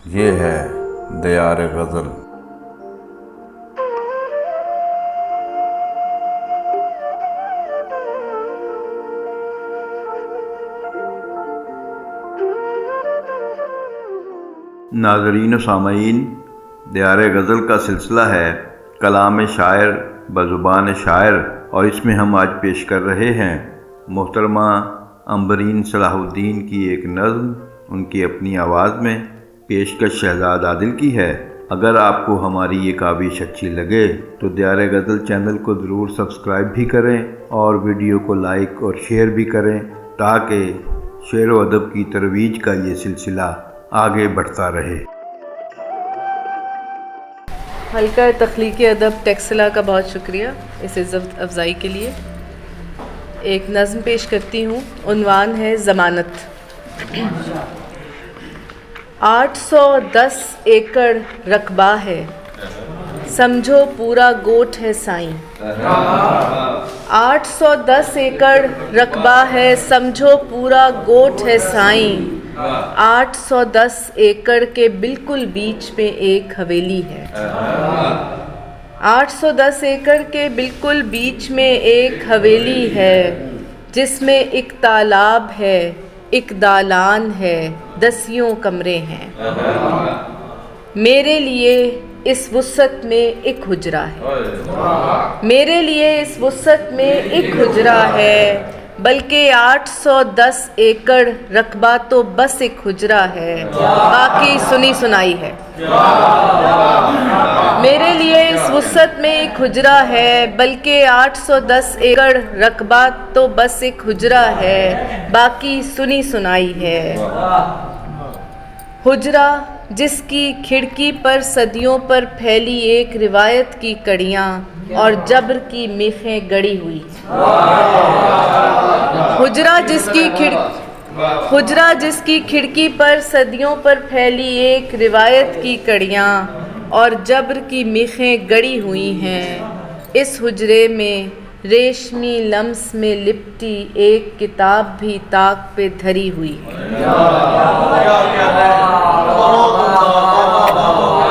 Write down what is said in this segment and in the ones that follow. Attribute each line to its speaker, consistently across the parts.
Speaker 1: ये है दियार गज़ल। नाज़रीन व सामईन, दियार गज़ल का सिलसिला है कलाम शायर बज़ुबान शायर, और इसमें हम आज पेश कर रहे हैं मोहतरमा अंबरीन सलाहुद्दीन की एक नज़्म, उनकी अपनी आवाज़ में। पेशकश शहजाद आदिल की है। अगर आपको हमारी ये काविश अच्छी लगे तो दियार गज़ल चैनल को ज़रूर सब्सक्राइब भी करें और वीडियो को लाइक और शेयर भी करें, ताकि शेर व अदब की तरवीज का ये सिलसिला आगे बढ़ता रहे।
Speaker 2: हल्का तख्लीक़ी अदब टेक्सला का बहुत शुक्रिया इस इज़्ज़त अफ़ज़ाई के लिए। एक नज़्म पेश करती हूँ, उन्वान है ज़मानत। 810 एकड़ रकबा है, समझो पूरा गोठ है साईं। 810 एकड़ रकबा है, समझो पूरा गोठ है साईं। 810 एकड़ के बिल्कुल बीच में एक हवेली है। 810 एकड़ के बिल्कुल बीच में एक हवेली है, जिसमें एक तालाब है, एक दालान है, 10 कमरे हैं। मेरे लिए इस वुसअत में एक हुजरा है, मेरे लिए इस वुसअत में एक हुजरा है, बल्कि 810 एकड़ रकबा तो बस एक हुजरा है, बाकी सुनी सुनाई है। मेरे लिए इस वुसअत में एक हुजरा है, बल्कि 810 एकड़ रकबा तो बस एक हुजरा है, बाकी सुनी सुनाई है। हुजरा जिसकी खिड़की पर सदियों पर फैली एक रिवायत की कड़ियाँ और जबर की मेखें गड़ी हुई। हुजरा जिसकी खिड़की पर सदियों पर फैली एक रिवायत की कड़ियाँ और जबर की मेखें गड़ी हुई हैं। इस हुजरे में रेशमी लम्स में लिपटी एक किताब भी ताक पे धरी हुई है।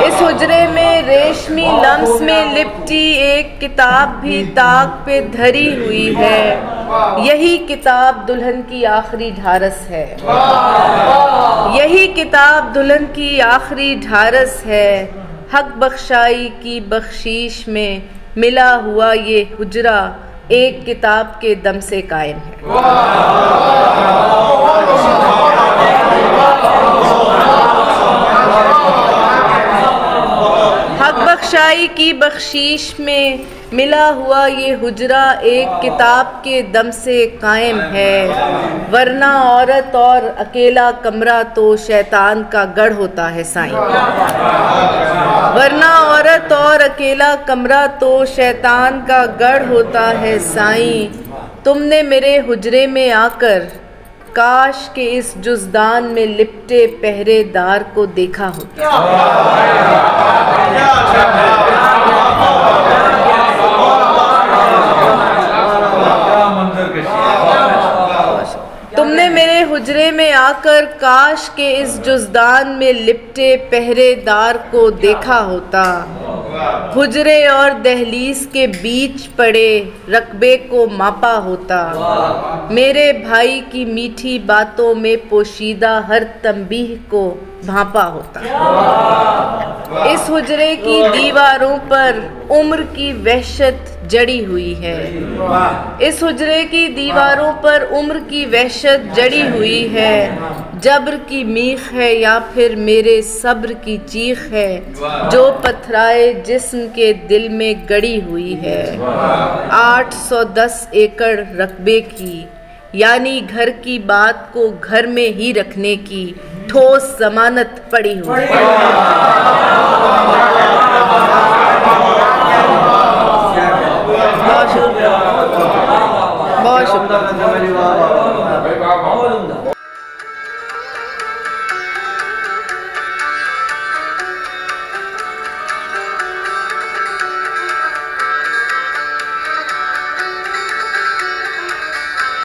Speaker 2: इस हुजरे में रेशमी लम्स में लिपटी एक किताब भी ताक पे धरी हुई है। यही किताब दुल्हन की आखिरी ढारस है, यही किताब दुल्हन की आखिरी ढारस है। हक बख्शाई की बख्शीश में मिला हुआ ये हुजरा एक किताब के दम से कायम है। हक बख्शाई की बख्शीश में मिला हुआ ये हुजरा एक किताब के दम से कायम है, वरना औरत और अकेला कमरा तो शैतान का गढ़ होता है साईं। वरना औरत और अकेला कमरा तो शैतान का गढ़ होता है साईं। तुमने मेरे हुजरे में आकर काश के इस जुज़दान में लिपटे पहरेदार को देखा होता। तुमने मेरे हुजरे में आकर काश के इस जुज़दान में लिपटे पहरेदार को देखा होता। हुजरे और दहलीज के बीच पड़े रकबे को मापा होता। मेरे भाई की मीठी बातों में पोशीदा हर तंबीह को भांपा होता। इस हुजरे की दीवारों पर उम्र की वहशत जड़ी हुई है। इस हुजरे की दीवारों पर उम्र की वहशत जड़ी हुई है। जब्र की मीख है या फिर मेरे सब्र की चीख है, जो पथराए जिस्म के दिल में गड़ी हुई है। 810 एकड़ रकबे की, यानी घर की बात को घर में ही रखने की ठोस जमानत पड़ी हुई है। बहुत शुक्रिया।